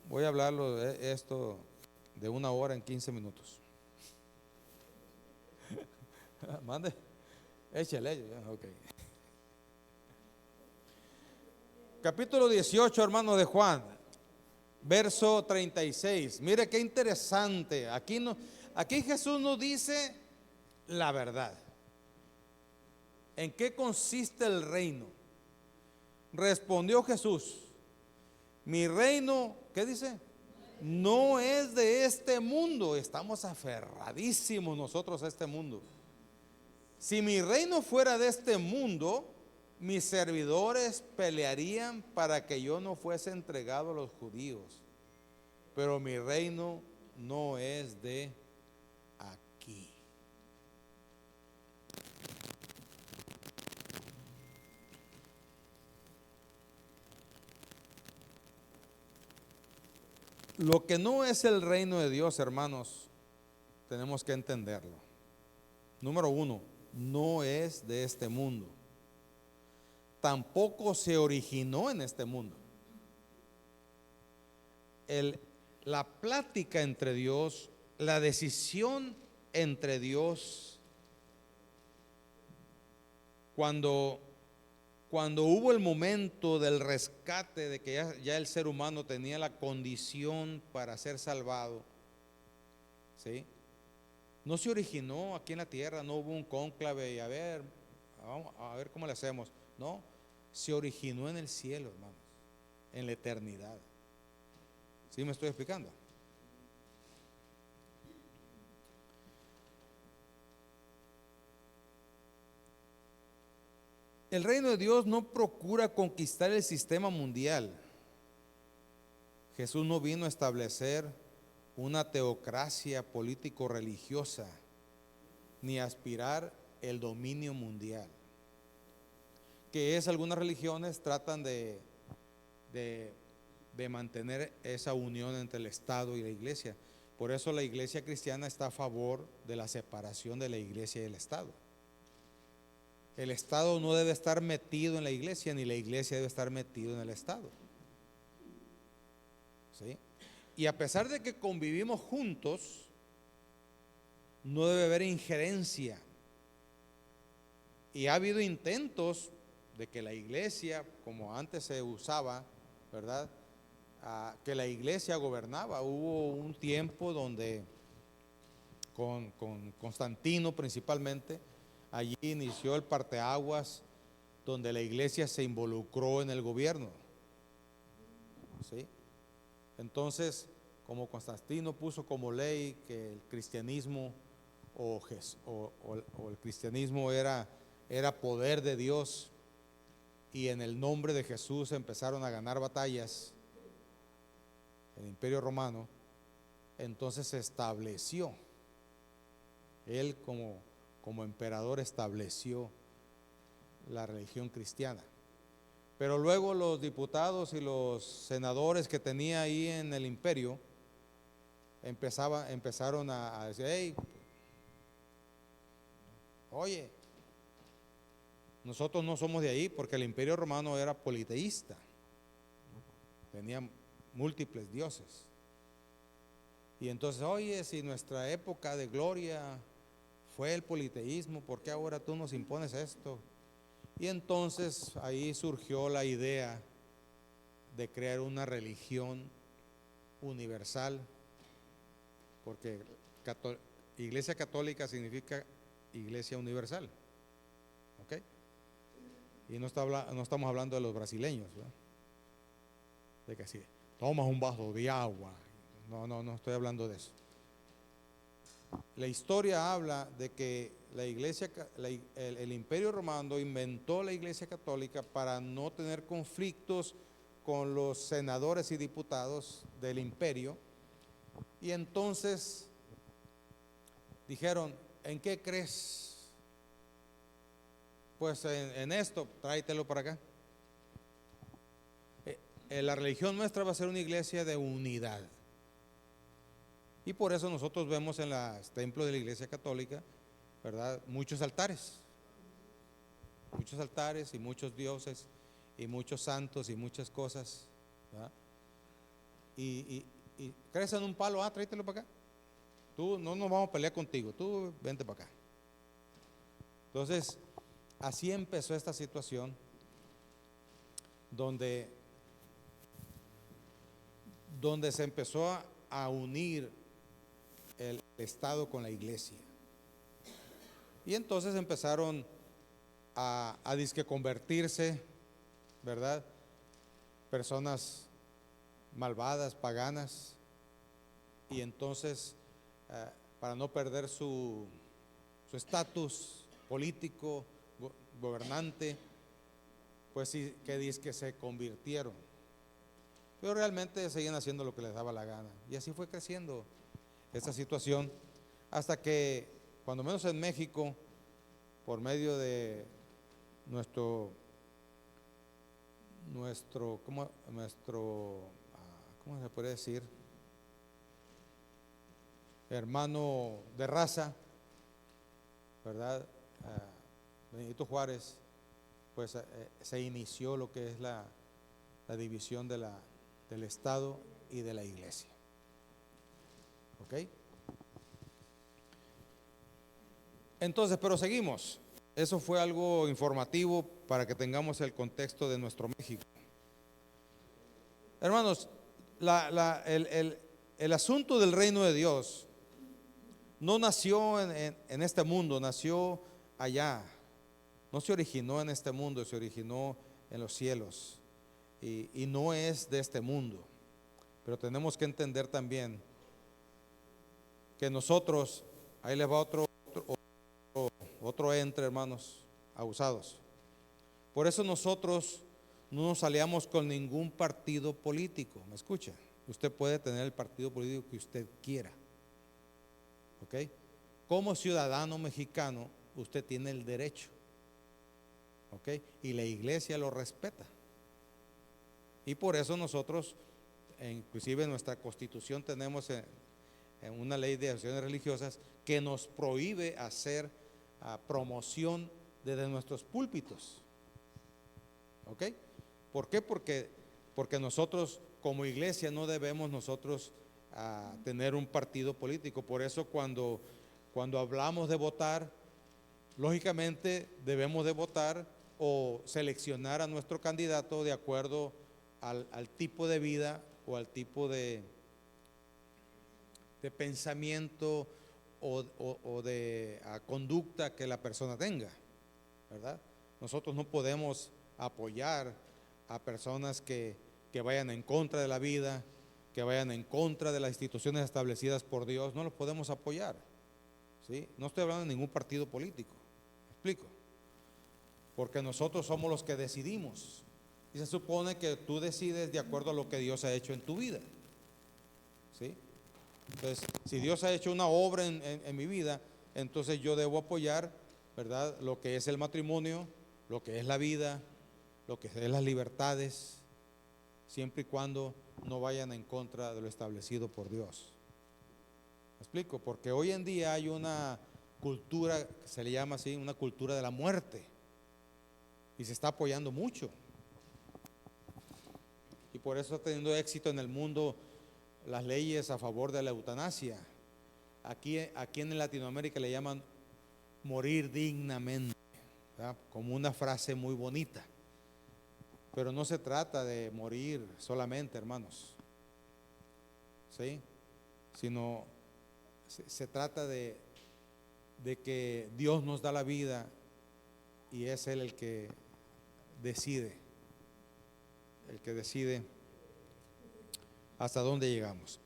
Voy a hablarlo de esto de 1 hora en 15 minutos. Mande, échale. Ok. Capítulo 18, hermanos, de Juan, verso 36. Mire qué interesante. Aquí Jesús nos dice la verdad. ¿En qué consiste el reino? Respondió Jesús: mi reino, ¿qué dice? No es de este mundo. Estamos aferradísimos nosotros a este mundo. Si mi reino fuera de este mundo, mis servidores pelearían para que yo no fuese entregado a los judíos. Pero mi reino no es de aquí. Lo que no es el reino de Dios, hermanos, tenemos que entenderlo. Número 1, no es de este mundo. Tampoco se originó en este mundo. La plática entre Dios, la decisión entre Dios, cuando hubo el momento del rescate, de que ya el ser humano tenía la condición para ser salvado, ¿sí? No se originó aquí en la tierra, no hubo un cónclave y vamos a ver cómo le hacemos. No, se originó en el cielo, hermanos, en la eternidad. ¿Sí me estoy explicando? El reino de Dios no procura conquistar el sistema mundial. Jesús no vino a establecer una teocracia político-religiosa, ni a aspirar el dominio mundial. Que algunas religiones tratan de mantener esa unión entre el Estado y la iglesia. Por eso la iglesia cristiana está a favor de la separación de la iglesia y el Estado. El Estado no debe estar metido en la iglesia, ni la iglesia debe estar metido en el Estado. ¿Sí? Y a pesar de que convivimos juntos, no debe haber injerencia. Y ha habido intentos de que la iglesia, como antes se usaba, ¿verdad? Que la iglesia gobernaba. Hubo un tiempo donde con Constantino principalmente, allí inició el parteaguas donde la iglesia se involucró en el gobierno. ¿Sí? Entonces, como Constantino puso como ley que el cristianismo o el cristianismo era poder de Dios, y en el nombre de Jesús empezaron a ganar batallas el Imperio Romano, entonces se estableció, él como emperador estableció la religión cristiana. Pero luego los diputados y los senadores que tenía ahí en el imperio empezaron a decir: hey, oye, nosotros no somos de ahí, porque el Imperio Romano era politeísta, tenía múltiples dioses. Y entonces, oye, si nuestra época de gloria fue el politeísmo, ¿por qué ahora tú nos impones esto? Y entonces ahí surgió la idea de crear una religión universal, porque Iglesia Católica significa Iglesia Universal, ¿ok? Y no estamos hablando de los brasileños, ¿verdad? De que así, tomas un vaso de agua. No estoy hablando de eso. La historia habla de que la iglesia, el Imperio Romano inventó la Iglesia Católica para no tener conflictos con los senadores y diputados del imperio. Y entonces dijeron: ¿en qué crees? Pues en esto, tráetelo para acá. La religión nuestra va a ser una iglesia de unidad. Y por eso nosotros vemos en los templos de la Iglesia Católica, ¿verdad?, muchos altares y muchos dioses y muchos santos y muchas cosas, ¿verdad? Y crees en un palo, tráetelo para acá. Tú, no nos vamos a pelear contigo, tú vente para acá. Entonces, así empezó esta situación donde se empezó a unir el Estado con la iglesia. Y entonces empezaron a disque convertirse, ¿verdad?, personas malvadas, paganas. Y entonces, para no perder su estatus político, gobernante, pues sí, que disque se convirtieron. Pero realmente seguían haciendo lo que les daba la gana. Y así fue creciendo esta situación, hasta que, cuando menos en México, por medio de nuestro ¿cómo se puede decir? Hermano de raza, ¿verdad? Benito Juárez, pues se inició lo que es la división del Estado y de la iglesia. ¿Ok? Entonces, pero seguimos. Eso fue algo informativo para que tengamos el contexto de nuestro México. Hermanos, el asunto del reino de Dios no nació en este mundo, nació allá. No se originó en este mundo, se originó en los cielos. Y no es de este mundo. Pero tenemos que entender también que nosotros, ahí les va otro entre, hermanos, abusados. Por eso nosotros no nos aliamos con ningún partido político. ¿Me escucha? Usted puede tener el partido político que usted quiera, ¿ok? Como ciudadano mexicano, usted tiene el derecho, ¿ok? Y la iglesia lo respeta. Y por eso nosotros, inclusive en nuestra constitución, tenemos en una ley de acciones religiosas que nos prohíbe hacer promoción desde nuestros púlpitos. ¿Ok? ¿Por qué? Porque nosotros como iglesia no debemos nosotros tener un partido político. Por eso cuando hablamos de votar, lógicamente debemos de votar o seleccionar a nuestro candidato de acuerdo al tipo de vida o al tipo de pensamiento o de conducta que la persona tenga, ¿verdad? Nosotros no podemos apoyar a personas que vayan en contra de la vida, que vayan en contra de las instituciones establecidas por Dios. No los podemos apoyar, ¿sí? No estoy hablando de ningún partido político, ¿me explico? Porque nosotros somos los que decidimos y se supone que tú decides de acuerdo a lo que Dios ha hecho en tu vida, ¿sí? Entonces, si Dios ha hecho una obra en mi vida, entonces yo debo apoyar, ¿verdad?, lo que es el matrimonio, lo que es la vida, lo que es las libertades, siempre y cuando no vayan en contra de lo establecido por Dios. ¿Me explico? Porque hoy en día hay una cultura que se le llama así, una cultura de la muerte, y se está apoyando mucho. Y por eso está teniendo éxito en el mundo las leyes a favor de la eutanasia. Aquí en Latinoamérica le llaman morir dignamente, ¿verdad?, como una frase muy bonita. Pero no se trata de morir solamente, hermanos, ¿sí? Sino se trata de que Dios nos da la vida y es Él el que decide hasta dónde llegamos.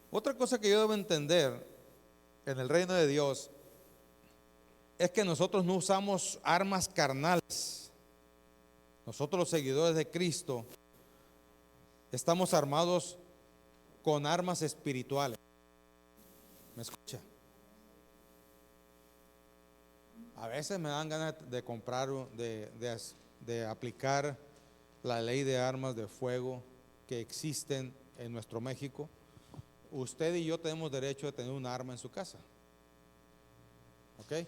Otra cosa que yo debo entender en el reino de Dios es que nosotros no usamos armas carnales. Nosotros los seguidores de Cristo estamos armados con armas espirituales. ¿Me escucha? A veces me dan ganas de comprar, de aplicar la ley de armas de fuego que existen en nuestro México. Usted y yo tenemos derecho de tener un arma en su casa, ¿ok?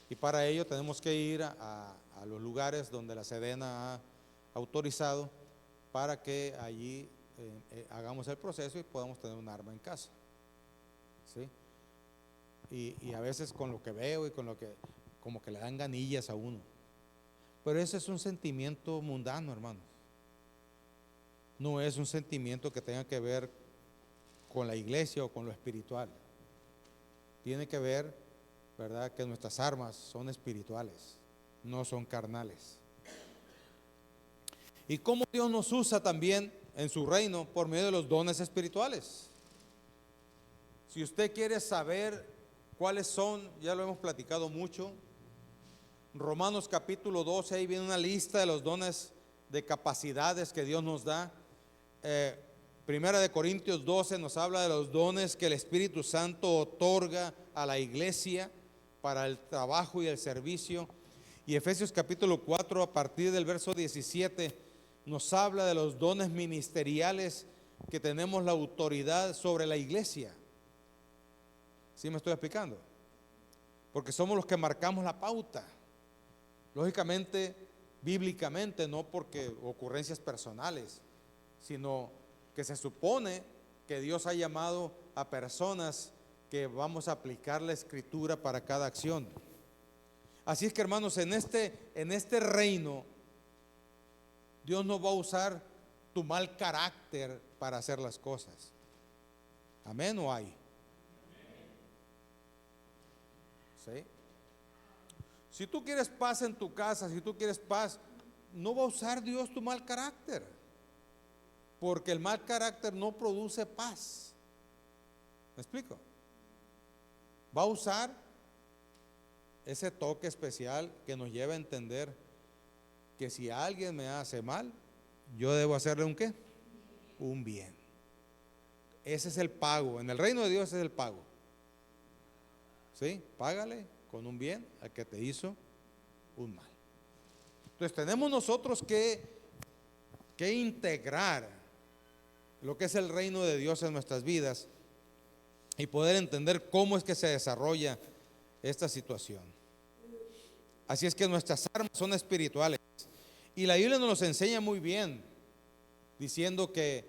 Y para ello tenemos que ir a los lugares donde la Sedena ha autorizado para que allí hagamos el proceso y podamos tener un arma en casa, ¿sí? Y a veces con lo que veo y con lo que como que le dan ganillas a uno. Pero ese es un sentimiento mundano, hermanos. No es un sentimiento que tenga que ver con la iglesia o con lo espiritual. Tiene que ver, ¿verdad?, que nuestras armas son espirituales, no son carnales. Y cómo Dios nos usa también en su reino por medio de los dones espirituales. Si usted quiere saber cuáles son, ya lo hemos platicado mucho. Romanos capítulo 12, ahí viene una lista de los dones de capacidades que Dios nos da. Primera de Corintios 12 nos habla de los dones que el Espíritu Santo otorga a la iglesia para el trabajo y el servicio. Y Efesios capítulo 4 a partir del verso 17 nos habla de los dones ministeriales que tenemos la autoridad sobre la iglesia. ¿Sí me estoy explicando? Porque somos los que marcamos la pauta. Lógicamente, bíblicamente, no porque ocurrencias personales, sino que se supone que Dios ha llamado a personas que vamos a aplicar la escritura para cada acción. Así es que, hermanos, en este reino, Dios no va a usar tu mal carácter para hacer las cosas. ¿Amén o hay? ¿Sí? Si tú quieres paz en tu casa, si tú quieres paz, no va a usar Dios tu mal carácter, porque el mal carácter no produce paz. ¿Me explico? Va a usar ese toque especial que nos lleva a entender que si alguien me hace mal, yo debo hacerle un ¿qué? Un bien. Ese es el pago. En el reino de Dios ese es el pago. ¿Sí? Págale con un bien al que te hizo un mal. Entonces tenemos nosotros que integrar lo que es el reino de Dios en nuestras vidas. y poder entender cómo es que se desarrolla esta situación. Así es que nuestras armas son espirituales. Y la Biblia nos los enseña muy bien, diciendo que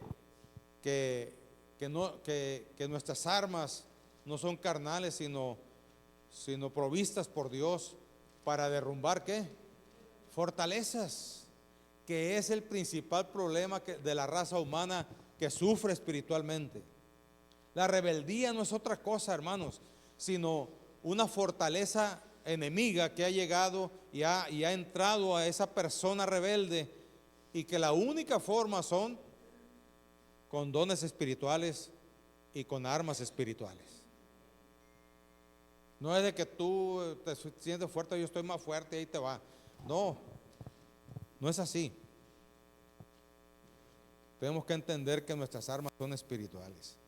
nuestras armas no son carnales, sino provistas por Dios para derrumbar ¿qué? Fortalezas, que es el principal problema de la raza humana que sufre espiritualmente. La rebeldía no es otra cosa, hermanos, sino una fortaleza enemiga que ha llegado y ha entrado a esa persona rebelde, y que la única forma son con dones espirituales y con armas espirituales. No es de que tú te sientes fuerte, yo estoy más fuerte y ahí te va. No, no es así. Tenemos que entender que nuestras armas son espirituales.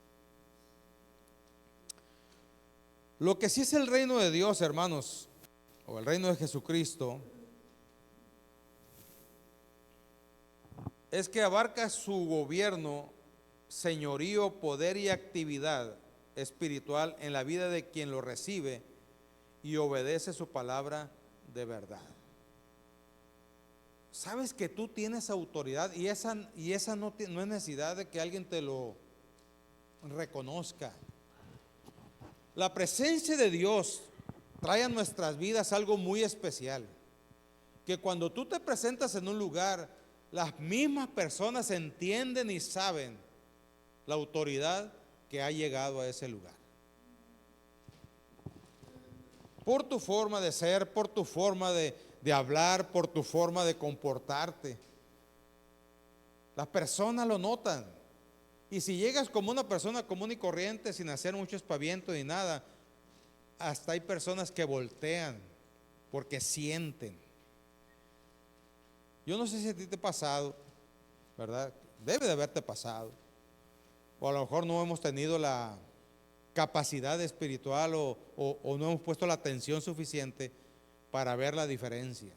Lo que sí es el reino de Dios, hermanos, o el reino de Jesucristo, es que abarca su gobierno, señorío, poder y actividad espiritual en la vida de quien lo recibe y obedece su palabra de verdad. Sabes que tú tienes autoridad, y esa no es necesidad de que alguien te lo reconozca. La presencia de Dios trae a nuestras vidas algo muy especial, que cuando tú te presentas en un lugar, las mismas personas entienden y saben la autoridad que ha llegado a ese lugar. Por tu forma de ser, por tu forma de hablar, por tu forma de comportarte. Las personas lo notan. Y si llegas como una persona común y corriente, sin hacer mucho espaviento ni nada, hasta hay personas que voltean porque sienten. Yo no sé si a ti te ha pasado, ¿verdad? Debe de haberte pasado. O a lo mejor no hemos tenido la capacidad espiritual o no hemos puesto la atención suficiente para ver la diferencia.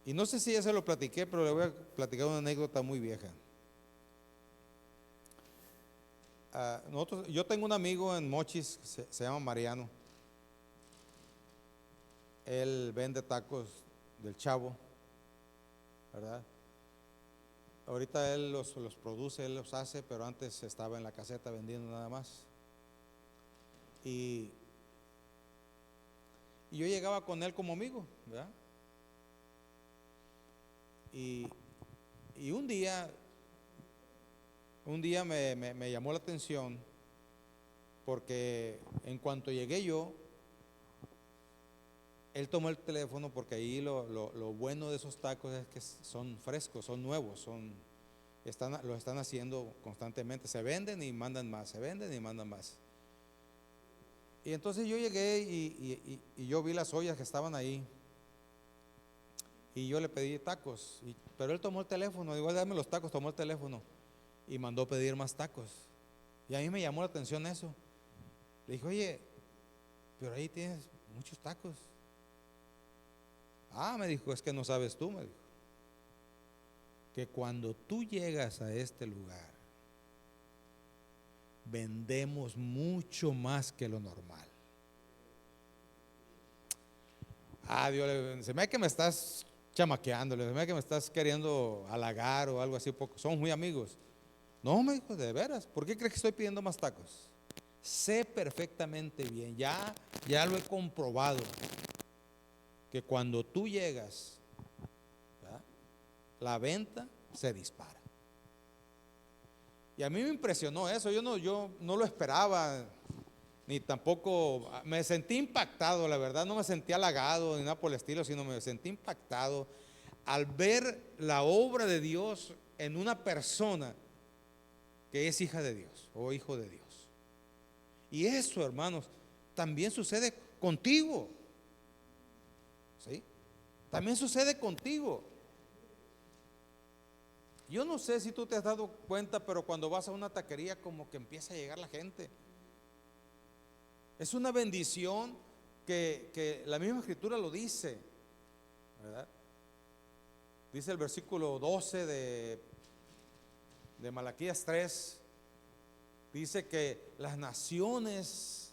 Y no sé si ya se lo platiqué, pero le voy a platicar una anécdota muy vieja. Yo tengo un amigo en Mochis, se llama Mariano. Él vende tacos del Chavo, ¿verdad? Ahorita él los produce, él los hace, pero antes estaba en la caseta vendiendo nada más. Y yo llegaba con él como amigo, ¿verdad? Y un día me llamó la atención, porque en cuanto llegué yo, él tomó el teléfono, porque ahí lo bueno de esos tacos es que son frescos, son nuevos, lo están haciendo constantemente, se venden y mandan más, se venden y mandan más. Y entonces yo llegué y yo vi las ollas que estaban ahí, y yo le pedí tacos, pero él tomó el teléfono, igual dame los tacos, tomó el teléfono y mandó pedir más tacos. Y a mí me llamó la atención eso. Le dije, oye, pero ahí tienes muchos tacos. Me dijo, es que no sabes tú, me dijo, que cuando tú llegas a este lugar, vendemos mucho más que lo normal. Dios, se me ve que me estás chamaqueando, se me ve que me estás queriendo halagar o algo así, porque somos muy amigos. No, me dijo, de veras, ¿por qué crees que estoy pidiendo más tacos? Sé perfectamente bien, ya lo he comprobado, que cuando tú llegas, ¿verdad?, la venta se dispara. Y a mí me impresionó eso, yo no lo esperaba, ni tampoco, me sentí impactado, la verdad, no me sentí halagado ni nada por el estilo, sino me sentí impactado al ver la obra de Dios en una persona que es hija de Dios o hijo de Dios. Y eso, hermanos, también sucede contigo. ¿Sí? También sucede contigo. Yo no sé si tú te has dado cuenta, pero cuando vas a una taquería como que empieza a llegar la gente. Es una bendición que la misma escritura lo dice, ¿verdad? Dice el versículo 12 de Malaquías 3, Dice que las naciones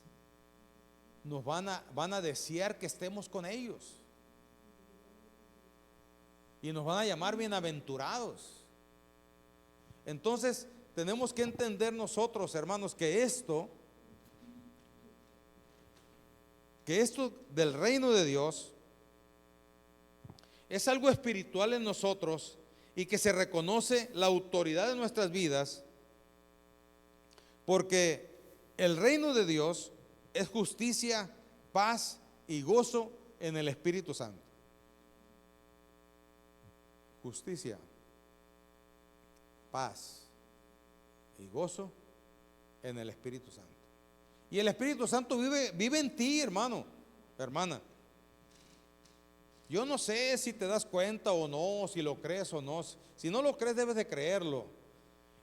nos van a desear que estemos con ellos. Y nos van a llamar bienaventurados. Entonces, tenemos que entender nosotros, hermanos, que esto del reino de Dios es algo espiritual en nosotros y que se reconoce la autoridad de nuestras vidas, porque el reino de Dios es justicia, paz y gozo en el Espíritu Santo. Justicia, paz y gozo en el Espíritu Santo. Y el Espíritu Santo vive en ti, hermano, hermana. Yo no sé si te das cuenta o no, si lo crees o no. Si no lo crees, debes de creerlo.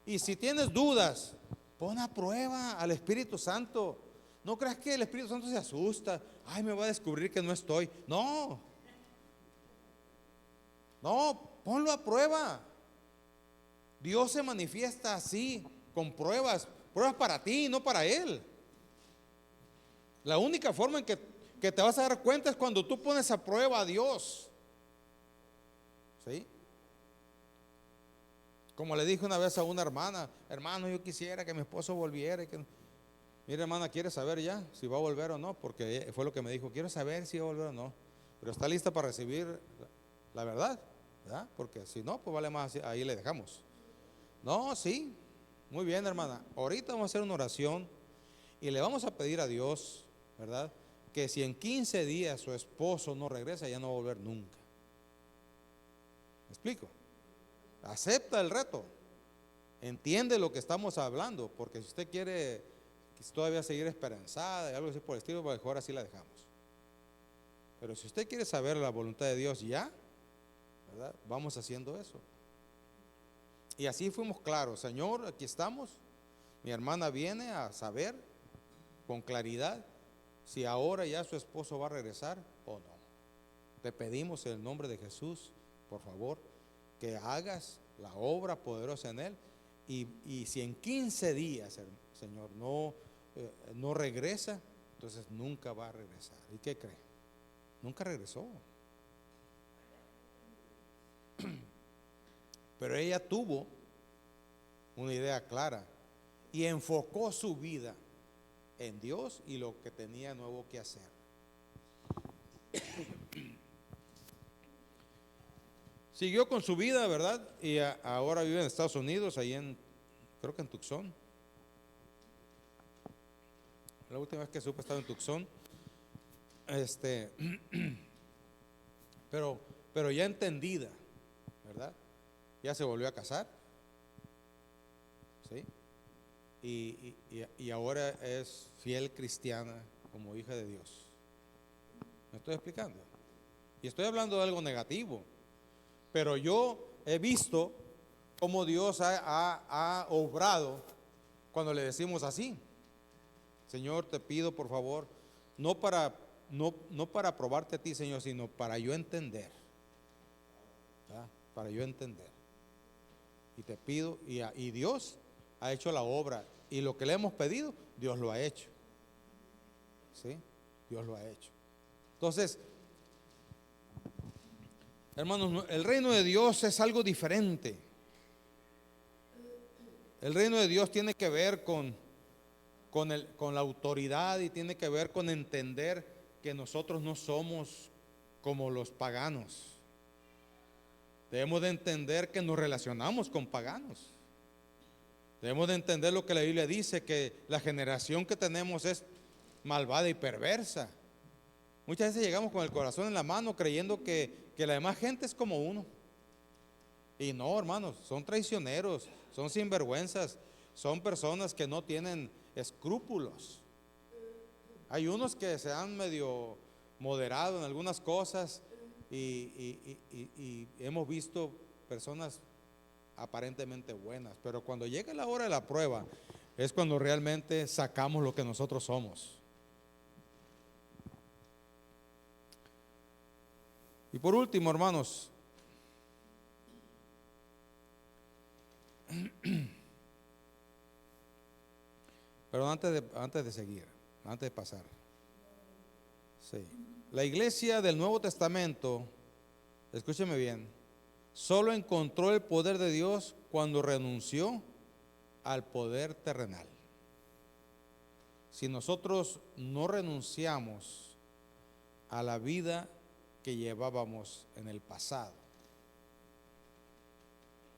Y si tienes dudas, pon a prueba al Espíritu Santo. No creas que el Espíritu Santo se asusta. Ay, me va a descubrir que no estoy. No, ponlo a prueba. Dios se manifiesta así, con pruebas para ti, no para Él. La única forma en que te vas a dar cuenta es cuando tú pones a prueba a Dios. ¿Sí? Como le dije una vez a una hermana: hermano, yo quisiera que mi esposo volviera. Mira, hermana, ¿quiere saber ya si va a volver o no? Porque fue lo que me dijo: quiero saber si va a volver o no. Pero está lista para recibir la verdad, ¿verdad? Porque si no, pues vale más, ahí le dejamos. No, sí, muy bien, hermana. Ahorita vamos a hacer una oración y le vamos a pedir a Dios, ¿verdad?, que si en 15 días su esposo no regresa, ya no va a volver nunca. ¿Me explico? Acepta el reto, entiende lo que estamos hablando, porque si usted quiere todavía seguir esperanzada y algo así por el estilo, mejor así la dejamos. Pero si usted quiere saber la voluntad de Dios ya, ¿verdad?, vamos haciendo eso. Y así fuimos claros: Señor, aquí estamos. Mi hermana viene a saber con claridad si ahora ya su esposo va a regresar o no. Te pedimos en el nombre de Jesús, por favor, que hagas la obra poderosa en él. Y si en 15 días, Señor, no regresa, entonces nunca va a regresar. ¿Y qué cree? Nunca regresó. Pero ella tuvo una idea clara y enfocó su vida en Dios y lo que tenía nuevo que hacer. Siguió con su vida, ¿verdad? Y ahora vive en Estados Unidos, ahí creo que en Tucson. La última vez que supe estaba en Tucson. Pero ya entendida, ¿verdad? Ya se volvió a casar, ¿sí? Y ahora es fiel cristiana como hija de Dios. ¿Me estoy explicando? Y estoy hablando de algo negativo, pero yo he visto cómo Dios ha obrado cuando le decimos así: Señor, te pido por favor, no para probarte a ti, Señor, sino para yo entender, ¿verdad? Para yo entender. Y te pido, y Dios ha hecho la obra, y lo que le hemos pedido, Dios lo ha hecho. ¿Sí? Dios lo ha hecho. Entonces, hermanos, el reino de Dios es algo diferente. El reino de Dios tiene que ver con la autoridad, y tiene que ver con entender que nosotros no somos como los paganos. Debemos de entender que nos relacionamos con paganos. Debemos de entender lo que la Biblia dice, que la generación que tenemos es malvada y perversa. Muchas veces llegamos con el corazón en la mano creyendo que la demás gente es como uno. Y no, hermanos, son traicioneros, son sinvergüenzas, son personas que no tienen escrúpulos. Hay unos que se han medio moderado en algunas cosas, y hemos visto personas aparentemente buenas, pero cuando llega la hora de la prueba es cuando realmente sacamos lo que nosotros somos. Y por último, hermanos, Pero antes de seguir, antes de pasar. Sí. La iglesia del Nuevo Testamento, escúcheme bien, solo encontró el poder de Dios cuando renunció al poder terrenal. Si nosotros no renunciamos a la vida que llevábamos en el pasado,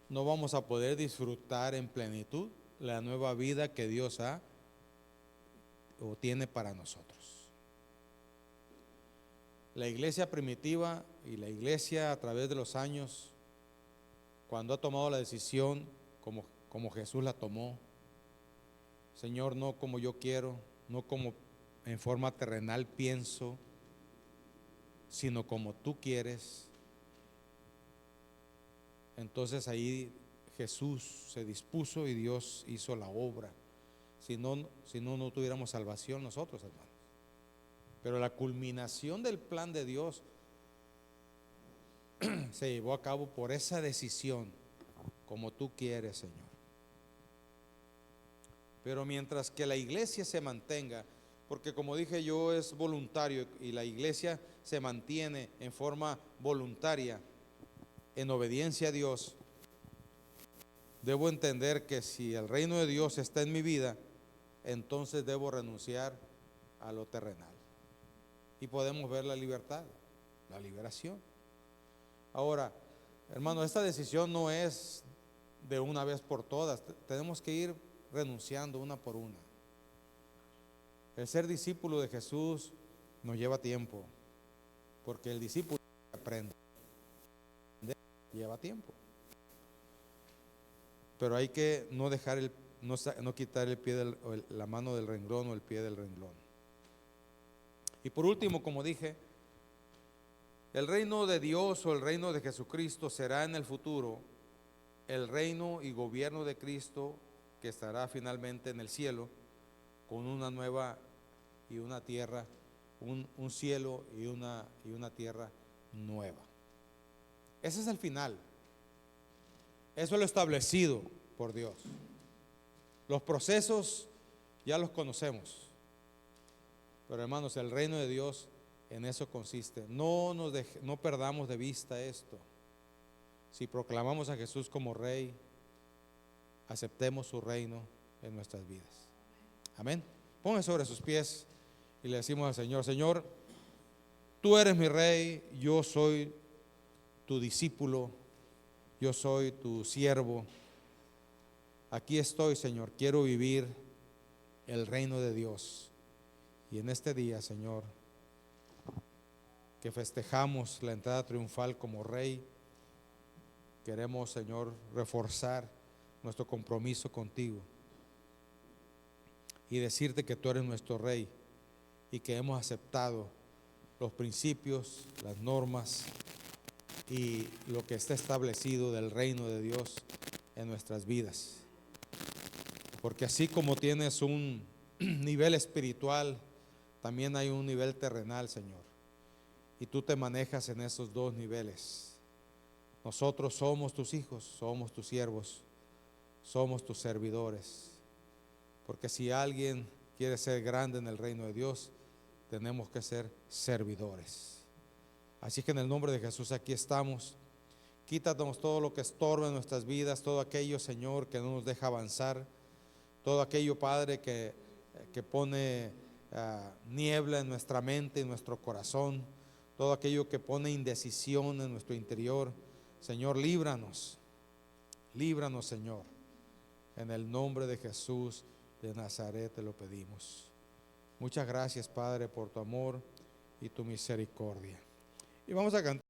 no vamos a poder disfrutar en plenitud la nueva vida que Dios ha o tiene para nosotros. La iglesia primitiva y la iglesia a través de los años, cuando ha tomado la decisión como Jesús la tomó, Señor, no como yo quiero, no como en forma terrenal pienso, sino como tú quieres. Entonces ahí Jesús se dispuso y Dios hizo la obra. Si no tuviéramos salvación nosotros, hermanos. Pero la culminación del plan de Dios se llevó a cabo por esa decisión, como tú quieres, Señor. Pero mientras que la iglesia se mantenga, porque como dije yo es voluntario y la iglesia se mantiene en forma voluntaria, en obediencia a Dios, debo entender que si el reino de Dios está en mi vida, entonces debo renunciar a lo terrenal. Y podemos ver la libertad, la liberación. Ahora, hermano, esta decisión no es de una vez por todas. Tenemos que ir renunciando una por una. El ser discípulo de Jesús nos lleva tiempo, porque el discípulo aprende, lleva tiempo. Pero hay que no dejar no quitar el pie la mano del renglón o el pie del renglón. Y por último, como dije, el reino de Dios o el reino de Jesucristo será en el futuro el reino y gobierno de Cristo que estará finalmente en el cielo con una nueva y una tierra, un cielo y una tierra nueva. Ese es el final. Eso es lo establecido por Dios. Los procesos ya los conocemos. Pero hermanos, el reino de Dios en eso consiste. No perdamos de vista esto. Si proclamamos a Jesús como Rey, aceptemos su reino en nuestras vidas. Amén. Pongan sobre sus pies y le decimos al Señor: Señor, tú eres mi Rey, yo soy tu discípulo, yo soy tu siervo. Aquí estoy, Señor, quiero vivir el reino de Dios. Y en este día, Señor, que festejamos la entrada triunfal como Rey, queremos, Señor, reforzar nuestro compromiso contigo y decirte que tú eres nuestro Rey y que hemos aceptado los principios, las normas y lo que está establecido del reino de Dios en nuestras vidas. Porque así como tienes un nivel espiritual, también hay un nivel terrenal, Señor. Y tú te manejas en esos dos niveles. Nosotros somos tus hijos, somos tus siervos, somos tus servidores. Porque si alguien quiere ser grande en el reino de Dios, tenemos que ser servidores. Así que en el nombre de Jesús aquí estamos. Quítanos todo lo que estorba en nuestras vidas, todo aquello, Señor, que no nos deja avanzar, todo aquello, Padre, que pone niebla en nuestra mente, en nuestro corazón, todo aquello que pone indecisión en nuestro interior. Señor, líbranos, Señor. En el nombre de Jesús de Nazaret te lo pedimos. Muchas gracias, Padre, por tu amor y tu misericordia. Y vamos a cantar.